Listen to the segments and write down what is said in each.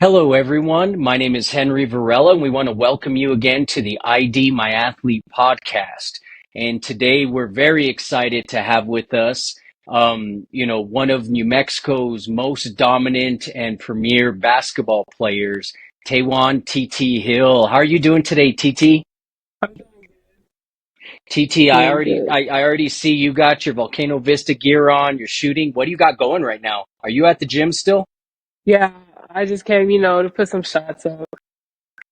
Hello, everyone. My name is Henry Varela, and we want to welcome you again to the ID My Athlete podcast. And today we're very excited to have with us, one of New Mexico's most dominant and premier basketball players, Taejhuan TT Hill. How are you doing today, TT? I'm TT, I doing already, good. I, I already see you got your Volcano Vista gear on. You're shooting. What do you got going right now? Are you at the gym still? Yeah, I just came, to put some shots up,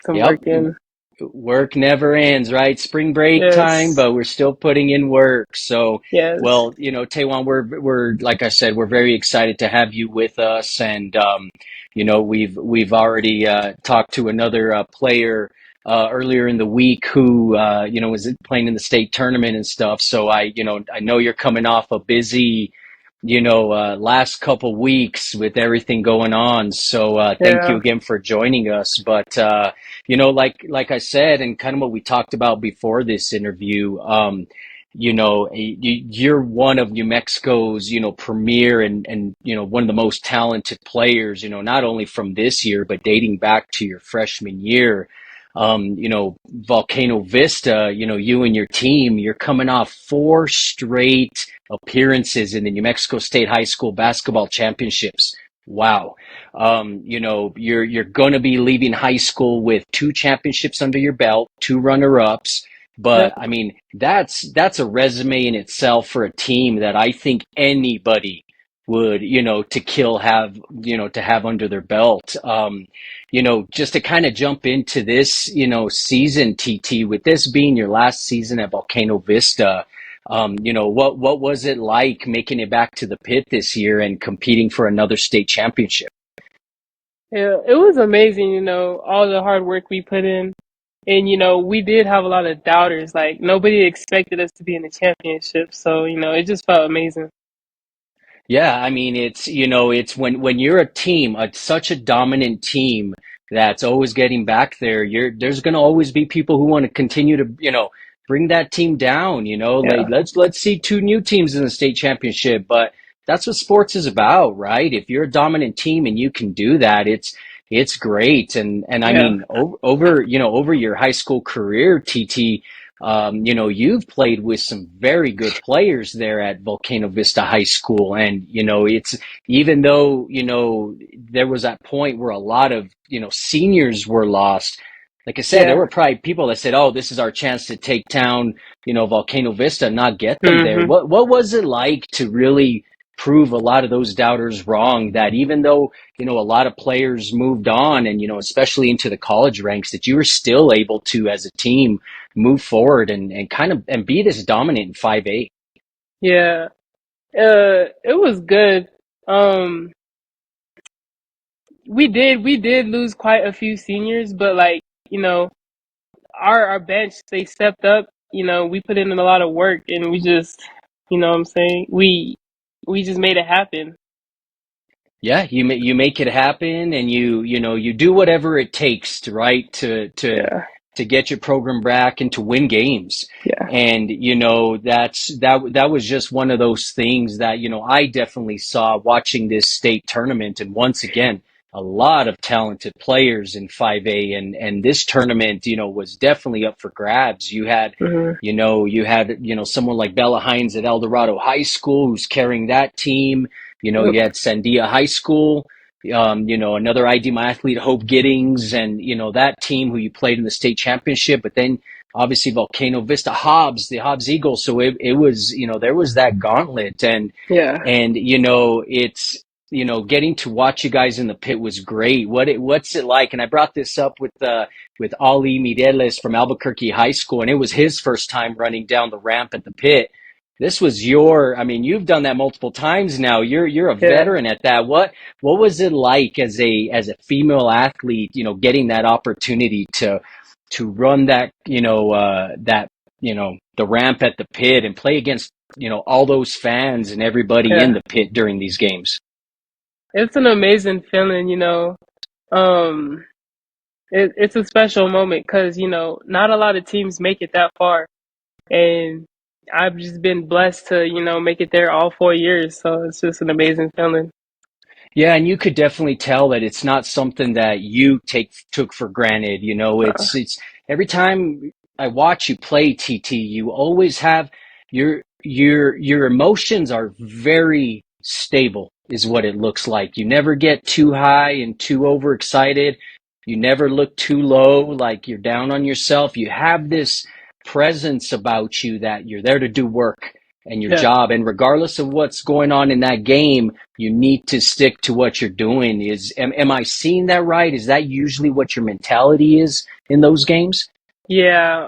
some Yep. work in. Work never ends, right? Spring break time, Yes, but we're still putting in work. So, yes, well, Taewon, we're like I said, we're very excited to have you with us, and we've already talked to another player earlier in the week who was playing in the state tournament and stuff. So I know you're coming off a busy last couple weeks with everything going on. So thank you yeah, again for joining us. But like I said, and kind of what we talked about before this interview, you're one of New Mexico's, premier and one of the most talented players, not only from this year, but dating back to your freshman year. Volcano Vista, you and your team, you're coming off four straight appearances in the New Mexico State High School basketball championships. Wow. You're going to be leaving high school with two championships under your belt, two runner-ups. yeah, But I mean, that's a resume in itself for a team that I think anybody would, to kill have, to have under their belt. Just to kind of jump into this, season, TT, with this being your last season at Volcano Vista, what was it like making it back to the pit this year and competing for another state championship? yeah. It was amazing, all the hard work we put in. And, we did have a lot of doubters. Like, nobody expected us to be in the championship. So, it just felt amazing. Yeah, I mean, it's when you're a team, such a dominant team that's always getting back there, there's going to always be people who want to continue to, bring that team down, like Yeah, let's see two new teams in the state championship, but that's what sports is about, right? If you're a dominant team and you can do that, it's great. And I yeah, mean, over your high school career, TT, you've played with some very good players there at Volcano Vista High School. And, it's even though, there was that point where a lot of, seniors were lost. Like I said, there yeah. were probably people that said, "Oh, this is our chance to take down, Volcano Vista and not get them there." Hmm. What was it like to really prove a lot of those doubters wrong? That even though, a lot of players moved on and, especially into the college ranks, that you were still able to, as a team, move forward and kind of and be this dominant in 5A. Yeah. It was good. Um, we did lose quite a few seniors, but like, you know, our bench, they stepped up. We put in a lot of work, and we just, what I'm saying, we just made it happen. Yeah, you make it happen, and you do whatever it takes to right Yeah, to get your program back and to win games. yeah, And that was just one of those things that I definitely saw watching this state tournament. And once again, a lot of talented players in 5A, and this tournament was definitely up for grabs. hmm, You had someone like Bella Hines at El Dorado High School who's carrying that team. yep, You had Sandia High School, another ID My Athlete, Hope Giddings, and, that team who you played in the state championship. But then obviously Volcano Vista Hobbs, the Hobbs Eagles. So it was, there was that gauntlet. yeah, And, it's, getting to watch you guys in the pit was great. What's it like? And I brought this up with Ali Mireles from Albuquerque High School, and it was his first time running down the ramp at the pit. This was I mean, you've done that multiple times now. You're a yeah. veteran at that. What was it like as a female athlete, getting that opportunity to run the ramp at the pit and play against, all those fans and everybody in Yeah. the pit during these games? It's an amazing feeling. Um, it's a special moment because not a lot of teams make it that far, and I've just been blessed to make it there all 4 years. So it's just an amazing feeling. Yeah, and you could definitely tell that it's not something that you took for granted. You know, Uh, it's every time I watch you play TT, you always have your emotions are very stable, is what it looks like. You never get too high and too overexcited. You never look too low, like you're down on yourself. You have this presence about you that you're there to do work and your yeah. job. And regardless of what's going on in that game, you need to stick to what you're doing. Am I seeing that right? Is that usually what your mentality is in those games? Yeah.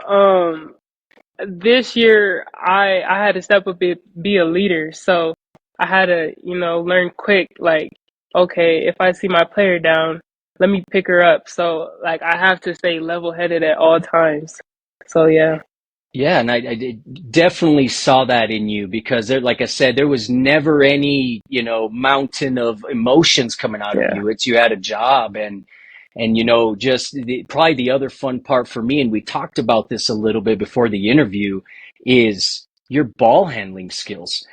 This year I had to step up and be a leader. So I had to, learn quick, like, okay, if I see my player down, let me pick her up. So like I have to stay level headed at all times. So yeah. Yeah, and I definitely saw that in you because there, like I said, there was never any, mountain of emotions coming out of Yeah. you. It's you had a job and just probably the other fun part for me, and we talked about this a little bit before the interview, is your ball handling skills.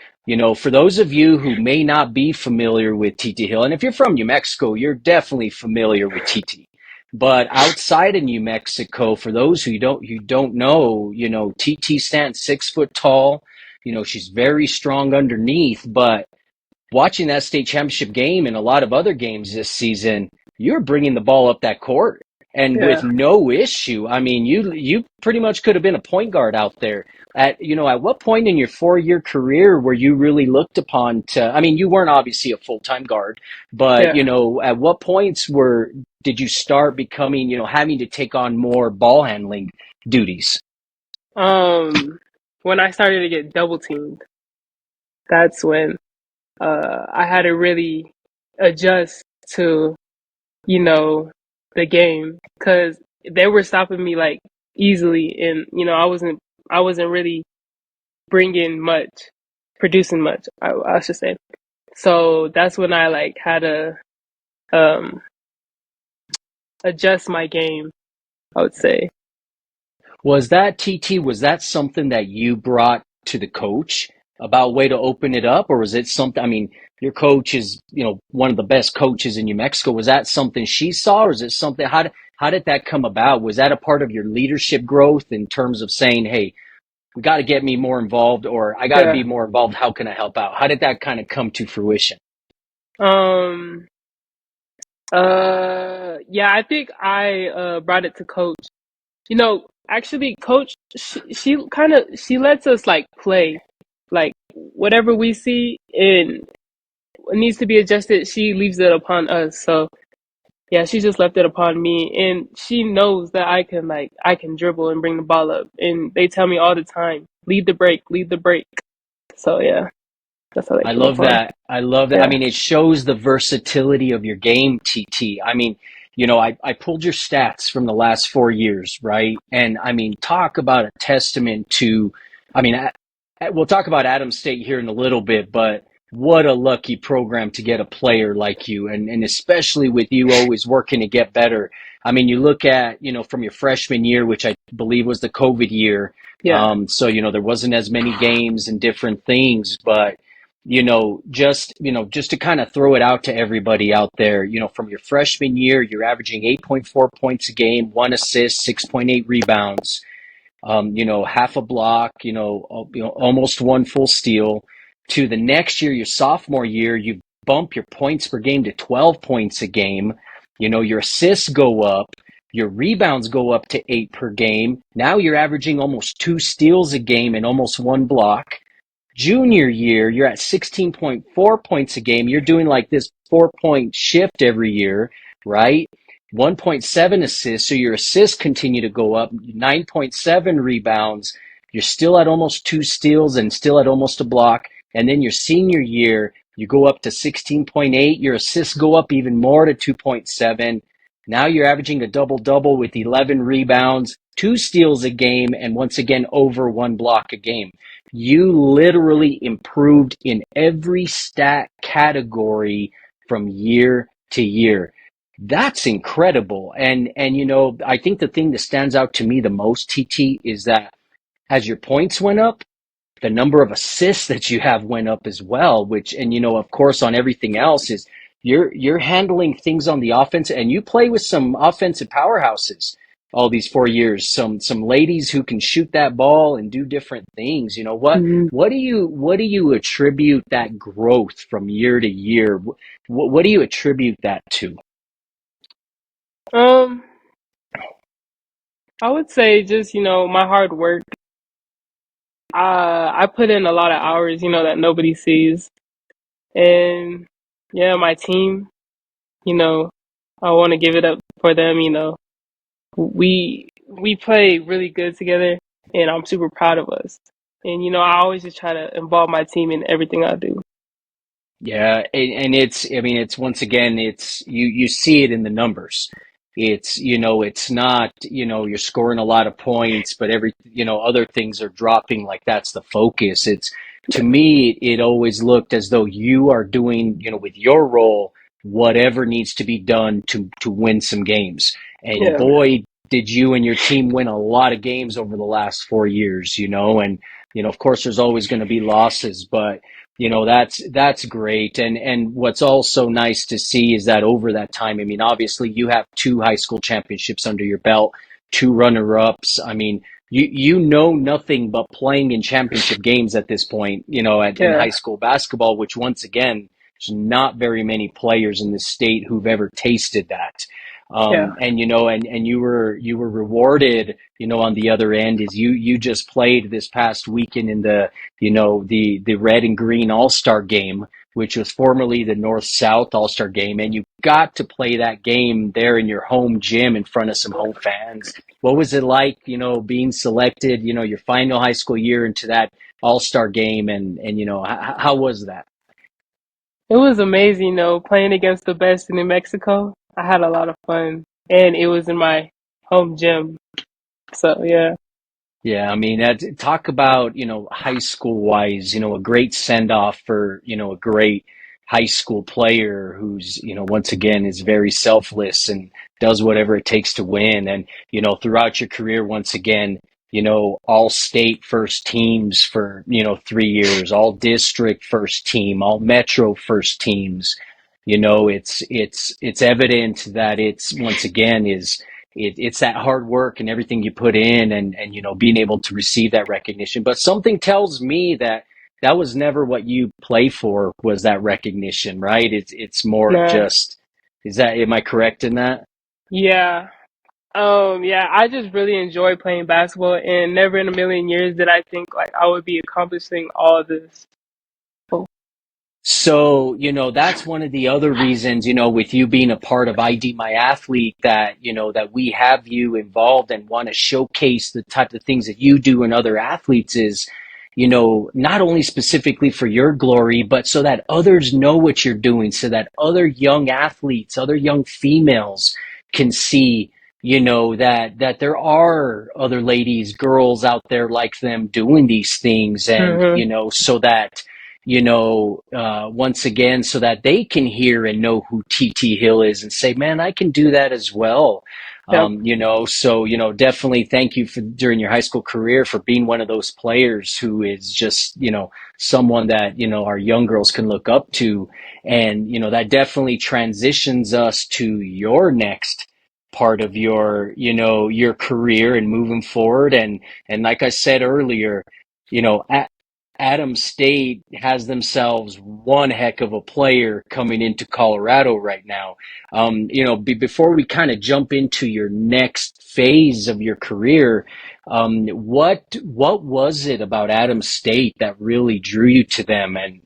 For those of you who may not be familiar with TT Hill, and if you're from New Mexico, you're definitely familiar with TT. But outside of New Mexico, for those who don't know, TT stands 6 foot tall. She's very strong underneath, but watching that state championship game and a lot of other games this season, you're bringing the ball up that court and with Yeah. no issue. I mean, you pretty much could have been a point guard out there. At what point in your 4 year career were you really looked upon to? I mean, you weren't obviously a full time guard, but Yeah. at what points were did you start becoming, having to take on more ball handling duties? Um when I started to get double teamed, that's when I had to really adjust to, you know, the game because they were stopping me like easily, and I wasn't really bringing much, producing much. I should say. So that's when I like had to um adjust my game, I would say. Was that TT, was that something that you brought to the coach about way to open it up? Or was it something, I mean, your coach is, one of the best coaches in New Mexico. Was that something she saw or is it something, how did that come about? Was that a part of your leadership growth in terms of saying, hey, we got to get me more involved or I got to be Yeah. more involved. How can I help out? How did that kind of come to fruition? Um. Yeah. I think I brought it to coach. Actually, coach, she lets us like play, like whatever we see and it needs to be adjusted. She leaves it upon us. So yeah, she just left it upon me, and she knows that I can dribble and bring the ball up, and they tell me all the time, lead the break, lead the break. So yeah, that's how they I came love upon. that. I love that. I Yeah, mean, it shows the versatility of your game, TT. I mean, I pulled your stats from the last 4 years, right? And I mean, talk about a testament to, I mean, we'll talk about Adams State here in a little bit, but what a lucky program to get a player like you. And especially with you always working to get better. I mean, you look at, from your freshman year, which I believe was the COVID year. yeah, So, there wasn't as many games and different things, but just to kind of throw it out to everybody out there, from your freshman year, you're averaging 8.4 points a game, 1 assist, 6.8 rebounds, half a block, almost one full steal. To the next year, your sophomore year, you bump your points per game to 12 points a game. Your assists go up, your rebounds go up to 8 per game. Now you're averaging almost 2 steals a game and almost one block. Junior year, you're at 16.4 points a game. You're doing like this 4 point shift every year, right? 1.7 assists. So your assists continue to go up, 9.7 rebounds. You're still at almost 2 steals and still at almost a block. And then your senior year, you go up to 16.8. Your assists go up even more to 2.7. Now you're averaging a double double with 11 rebounds, 2 steals a game, and once again, over one block a game. You literally improved in every stat category from year to year. That's incredible. And I think the thing that stands out to me the most, TT, is that as your points went up, the number of assists that you have went up as well, which, and of course, on everything else is you're handling things on the offense, and you play with some offensive powerhouses all these 4 years. Some ladies who can shoot that ball and do different things. Mhm. What do you attribute that growth from year to year? What do you attribute that to? Um, I would say just, my hard work. I put in a lot of hours, that nobody sees. And yeah, my team, you know, I want to give it up for them, we play really good together, and I'm super proud of us. And I always just try to involve my team in everything I do. Yeah, and it's, I mean, it's once again, it's you see it in the numbers. It's, it's not, you're scoring a lot of points, but other things are dropping, like that's the focus. It's, to me, it always looked as though you are doing, with your role, whatever needs to be done to win some games. And Yeah, boy, did you and your team win a lot of games over the last 4 years, and, of course there's always going to be losses, but that's great. And what's also nice to see is that over that time, I mean, obviously you have two high school championships under your belt, two runner-ups. I mean, you know nothing but playing in championship games at this point, in yeah, high school basketball, which once again, there's not very many players in the state who've ever tasted that. yeah. And and you were rewarded, on the other end, is you just played this past weekend in the red and green all-star game, which was formerly the north-south all-star game, and you got to play that game there in your home gym in front of some home fans. What was it like, being selected, your final high school year into that all-star game, and how was that? It was amazing, playing against the best in New Mexico. I had a lot of fun, and it was in my home gym. So yeah, Yeah, I mean, talk about, high school wise, a great send off for, a great high school player who's, once again is very selfless and does whatever it takes to win. And, throughout your career, once again, all state first teams for, 3 years, all district first team, all metro first teams. It's evident that it's once again it's that hard work and everything you put in, and being able to receive that recognition. But something tells me that that was never what you play for, was that recognition, right? It's more of nah, just, am I correct in that? yeah. Yeah, I just really enjoy playing basketball, and never in a million years did I think like I would be accomplishing all this. Oh, So, that's one of the other reasons, with you being a part of ID My Athlete, that, that we have you involved and want to showcase the type of things that you do and other athletes is, not only specifically for your glory, but so that others know what you're doing, so that other young athletes, other young females can see, that there are other ladies, girls out there like them doing these things. And, mm-hmm. so that, once again, so that they can hear and know who TT Hill is and say, man, I can do that as well. Yep. So, definitely thank you for during your high school career for being one of those players who is just, someone that, our young girls can look up to. And, that definitely transitions us to your next part of your career and moving forward. And like I said earlier, at Adams State has themselves one heck of a player coming into Colorado right now. Before we kind of jump into your next phase of your career, what was it about Adams State that really drew you to them? And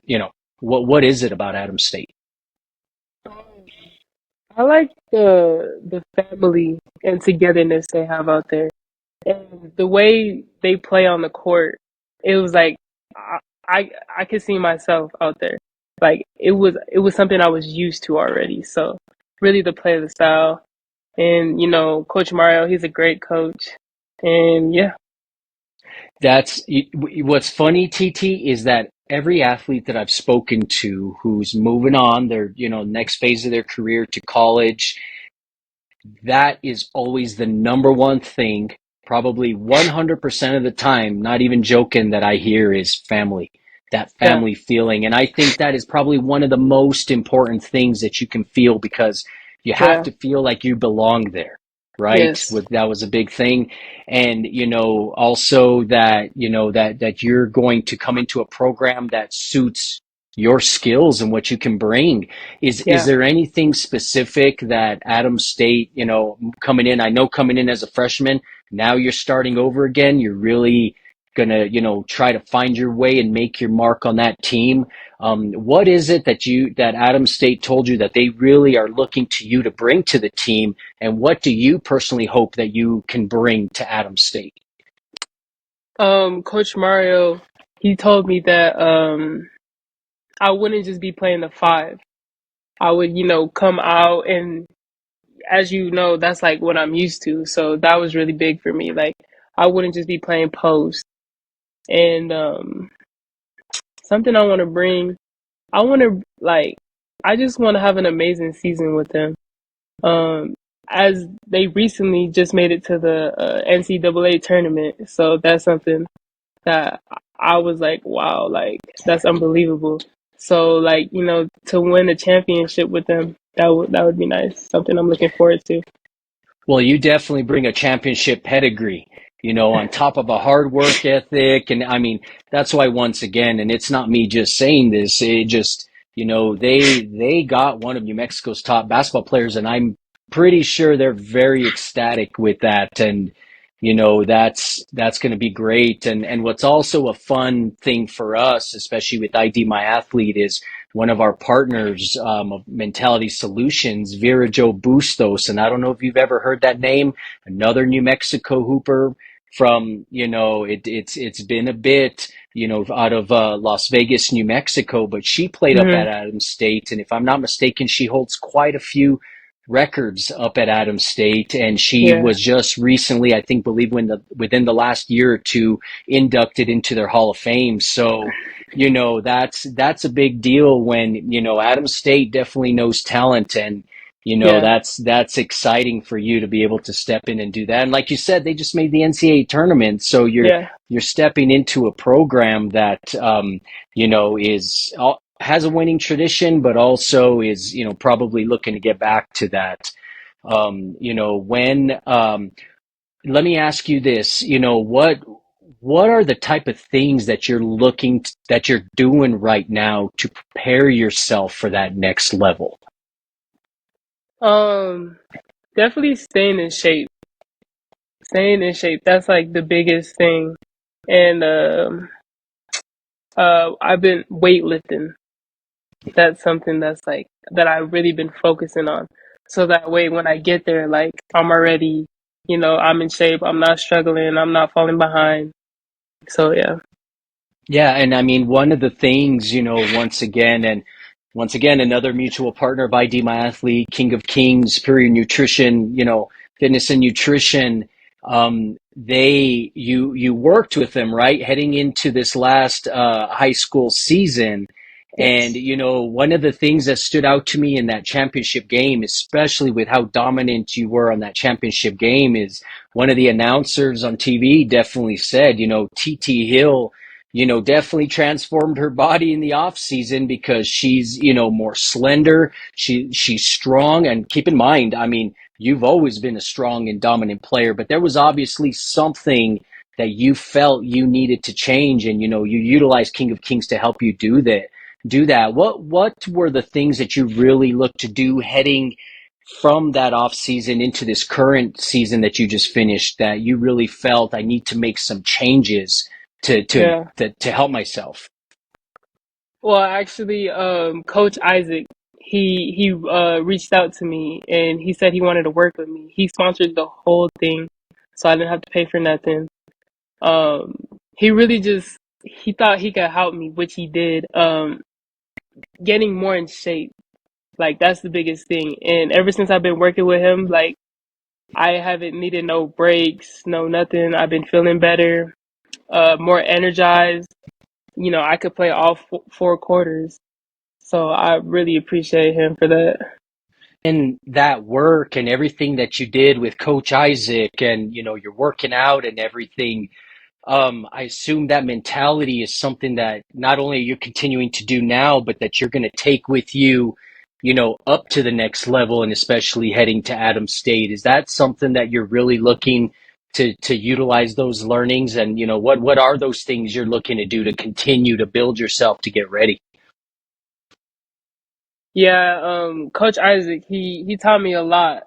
what is it about Adams State? I like the family and togetherness they have out there, and the way they play on the court. It was like I I could see myself out there. Like it was something I was used to already. So really, the play, the style, and Coach Mario, he's a great coach, and yeah. That's what's funny, TT, is that every athlete that I've spoken to who's moving on their, next phase of their career to college, that is always the number one thing, probably 100% of the time, not even joking, that I hear is family. that Yeah. family feeling. And I think that is probably one of the most important things that you can feel, because you have Yeah. to feel like you belong there, right? Yes. That was a big thing. And, also that, that you're going to come into a program that suits your skills and what you can bring. Is Yeah. there anything specific that Adams State, coming in, I know coming in as a freshman, now you're starting over again, you're really gonna, try to find your way and make your mark on that team. What is it that Adams State told you that they really are looking to you to bring to the team, and what do you personally hope that you can bring to Adams State? Coach Mario, he told me that I wouldn't just be playing the five. I would, come out and, as you know, that's like what I'm used to. So that was really big for me. Like I wouldn't just be playing post. And something I want to bring, I want to like, I just want to have an amazing season with them. Um, as they recently just made it to the NCAA tournament, so that's something that I was like, wow, like that's unbelievable. So like, to win a championship with them, that would be nice. Something I'm looking forward to. Well, you definitely bring a championship pedigree, on top of a hard work ethic. And I mean, that's why, once again, and it's not me just saying this, it just, they got one of New Mexico's top basketball players, and I'm pretty sure they're very ecstatic with that. And, that's going to be great. And what's also a fun thing for us, especially with ID My Athlete, is one of our partners, of Mentality Solutions, Vera Jo Bustos. And I don't know if you've ever heard that name, another New Mexico hooper from, it's been a bit, out of Las Vegas, New Mexico, but she played up Hmm. at Adams State. And if I'm not mistaken, she holds quite a few records up at Adams State. And she Yeah. was just recently, I think, within the last year or two, inducted into their Hall of Fame. So, that's a big deal when, Adams State definitely knows talent. And, Yeah. that's exciting for you to be able to step in and do that. And like you said, they just made the NCAA tournament. So Yeah. you're stepping into a program that, is has a winning tradition, but also is, probably looking to get back to that. When, let me ask you this, what are the type of things that that you're doing right now to prepare yourself for that next level? Um, Definitely staying in shape. Staying in shape. That's like the biggest thing. And I've been weightlifting. That's something that's like that I've really been focusing on. So that way when I get there, like I'm already, I'm in shape, I'm not struggling, I'm not falling behind. So yeah. Yeah, and I mean, one of the things, once again, another mutual partner of ID My Athlete, King of Kings, Superior Nutrition, fitness and nutrition. You worked with them, right, heading into this last high school season. And, Yes. one of the things that stood out to me in that championship game, especially with how dominant you were on that championship game, is one of the announcers on TV definitely said, TT Hill, definitely transformed her body in the off season, because she's, more slender. She's strong. And keep in mind, I mean, you've always been a strong and dominant player, but there was obviously something that you felt you needed to change. And, you utilized King of Kings to help you do that. What were the things that you really looked to do heading from that off season into this current season that you just finished, that you really felt I need to make some changes Yeah. to help myself? Well, actually, Coach Isaac, he reached out to me and he said he wanted to work with me. He sponsored the whole thing, so I didn't have to pay for nothing. Um, he really just he thought he could help me, which he did. Getting more in shape, like that's the biggest thing. And ever since I've been working with him, like I haven't needed no breaks, no nothing. I've been feeling better, more energized. I could play all four quarters. So I really appreciate him for that. And that work and everything that you did with Coach Isaac, and you're working out and everything, I assume that mentality is something that not only you're continuing to do now, but that you're going to take with you, up to the next level and especially heading to Adams State. Is that something that you're really looking to utilize those learnings? And, what are those things you're looking to do to continue to build yourself to get ready? Yeah, Coach Isaac, he taught me a lot,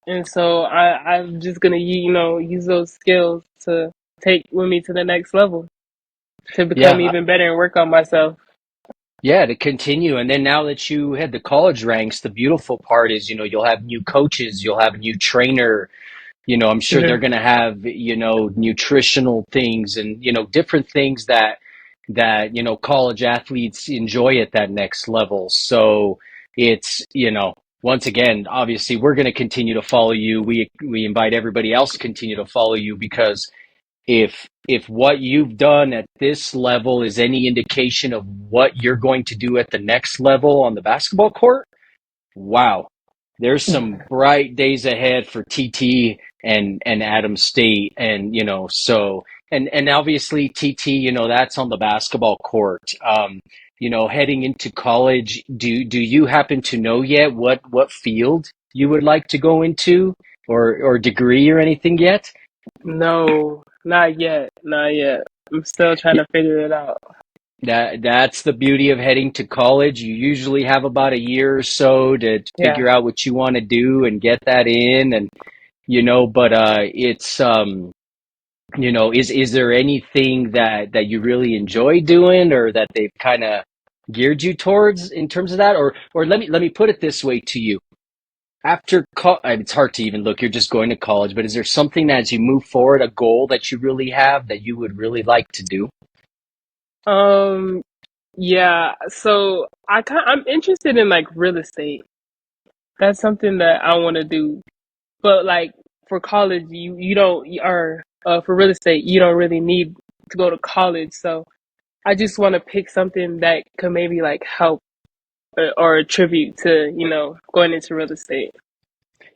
and so I'm just gonna use those skills to take with me to the next level to become Yeah, even better and work on myself. yeah, to continue. And then now that you had the college ranks, the beautiful part is, you'll have new coaches, you'll have a new trainer. I'm sure they're Hmm. going to have, nutritional things and, different things that, college athletes enjoy at that next level. So it's, once again, obviously we're going to continue to follow you. We invite everybody else to continue to follow you because if what you've done at this level is any indication of what you're going to do at the next level on the basketball court, wow, there's some bright days ahead for TT and Adams State, and so and obviously TT, that's on the basketball court. Heading into college, do you happen to know yet what field you would like to go into, or degree or anything yet? No, not yet, not yet. I'm still trying to figure it out. That's the beauty of heading to college. You usually have about a year or so to Yeah. figure out what you want to do and get that in, and but it's is there anything that you really enjoy doing, or that they've kind of geared you towards in terms of that? Or let me put it this way to you. After it's hard to even look, you're just going to college, but is there something that as you move forward, a goal that you really have that you would really like to do? Um. Yeah. So I'm interested in like real estate. That's something that I want to do. But like for college, you don't or for real estate, you don't really need to go to college. So I just want to pick something that could maybe like help or attribute to going into real estate.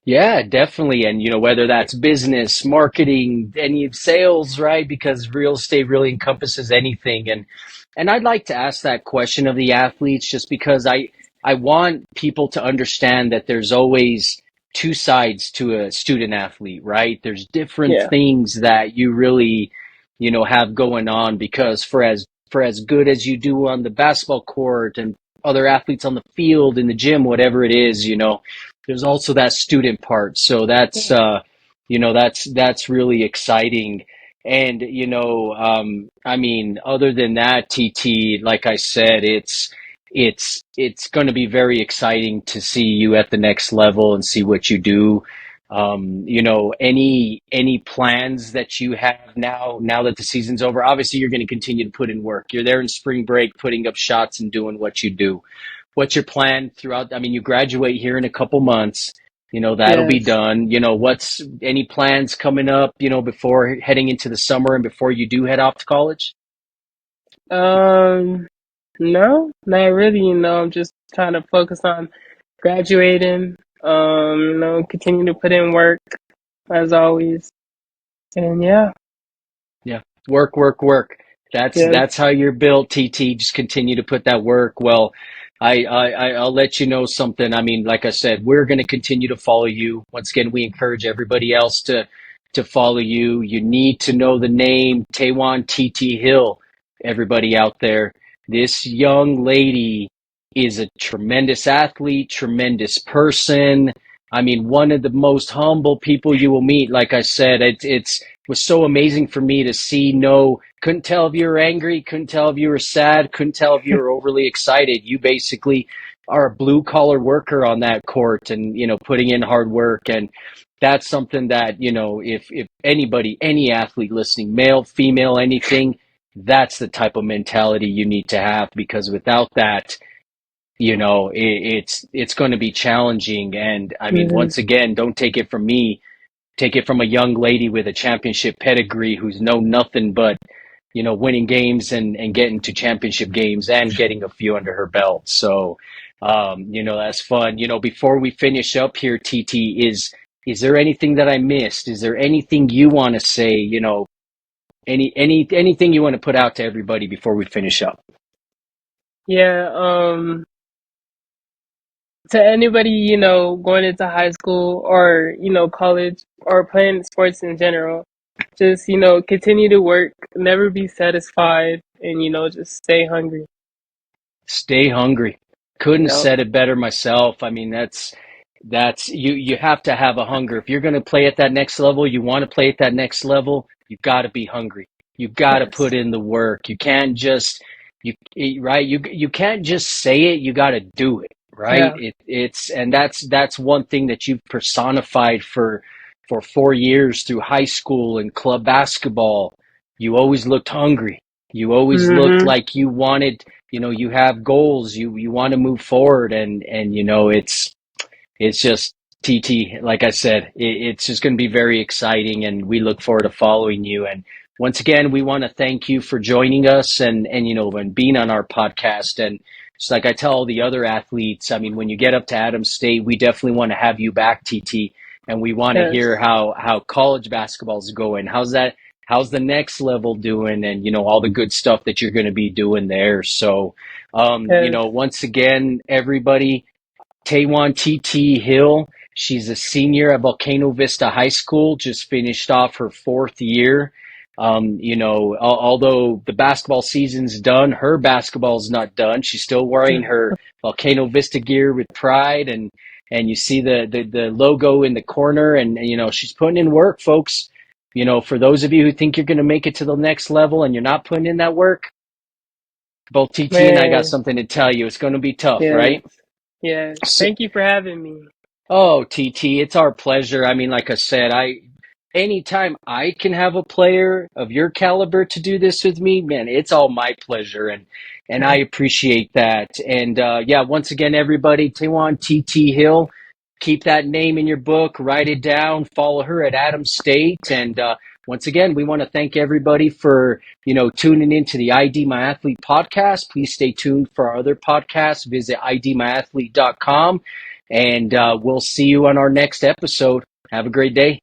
Yeah, definitely. And, whether that's business, marketing, any sales, right? Because real estate really encompasses anything. And I'd like to ask that question of the athletes just because I want people to understand that there's always two sides to a student athlete, right? There's different Yeah. things that you really, have going on because for as good as you do on the basketball court and other athletes on the field, in the gym, whatever it is, there's also that student part. So that's really exciting. And I mean, other than that, TT, like I said, it's going to be very exciting to see you at the next level and see what you do. Any plans that you have now that the season's over? Obviously, you're going to continue to put in work. You're there in spring break, putting up shots and doing what you do. What's your plan throughout? I mean, you graduate here in a couple months. That'll be Yes. done. What's any plans coming up, before heading into the summer and before you do head off to college? Um. No, not really. I'm just trying to focus on graduating. Continue to put in work as always. And yeah. Yeah. Work, work, work. That's Yes. that's how you're built, TT. Just continue to put that work. Well, I'll let you know something. I mean, like I said, we're going to continue to follow you. Once again, we encourage everybody else to follow you. You need to know the name Taejhuan TT Hill. Everybody out there, this young lady is a tremendous athlete, tremendous person. I mean, one of the most humble people you will meet. Like I said, it's was so amazing for me to see. No, couldn't tell if you were angry, couldn't tell if you were sad, couldn't tell if you were overly excited. You basically are a blue collar worker on that court and, putting in hard work. And that's something that, if anybody, any athlete listening, male, female, anything, that's the type of mentality you need to have because without that, it's going to be challenging. And I mean, Hmm. once again, don't take it from me, take it from a young lady with a championship pedigree who's known nothing but winning games and getting to championship games and getting a few under her belt. So that's fun. Before we finish up here, TT, is there anything that I missed? Is there anything you want to say, Anything you want to put out to everybody before we finish up? Yeah, to anybody, going into high school or, college or playing sports in general, just, continue to work, never be satisfied, and, just stay hungry. Stay hungry. Couldn't Yep. said it better myself. I mean, that's you have to have a hunger. If you're going to play at that next level, you want to play at that next level, you've got to be hungry. You've got to Yes. put in the work. You can't just right, you can't just say it, you got to do it, right? Yeah. And that's one thing that you've personified for 4 years through high school and club basketball. You always looked hungry. You always looked Mm-hmm. like you wanted, you have goals, you want to move forward, and it's just TT. Like I said, it's just going to be very exciting, and we look forward to following you. And once again, we want to thank you for joining us and being on our podcast. And just like I tell all the other athletes, I mean, when you get up to Adams State, we definitely want to have you back, TT, and we want to hear Yes. how college basketball is going. How's that? How's the next level doing? And all the good stuff that you're going to be doing there. So, Yes. once again, everybody. Taejhuan TT Hill. She's a senior at Volcano Vista High School, just finished off her 4th year. Although the basketball season's done, her basketball's not done. She's still wearing her Volcano Vista gear with pride, and you see the logo in the corner, and she's putting in work, folks. For those of you who think you're going to make it to the next level and you're not putting in that work, both TT and I got Man. something to tell you. It's going to be tough, Yes. right? Yes. So, Thank you for having me. oh, TT, it's our pleasure. I mean, like I said, anytime I can have a player of your caliber to do this with me, man, it's all my pleasure, and I appreciate that. And yeah, once again, everybody, Taejhuan TT Hill, keep that name in your book, write it down, follow her at Adams State, and once again, we want to thank everybody for tuning into the ID My Athlete podcast. Please stay tuned for our other podcasts. Visit idmyathlete.com, and we'll see you on our next episode. Have a great day.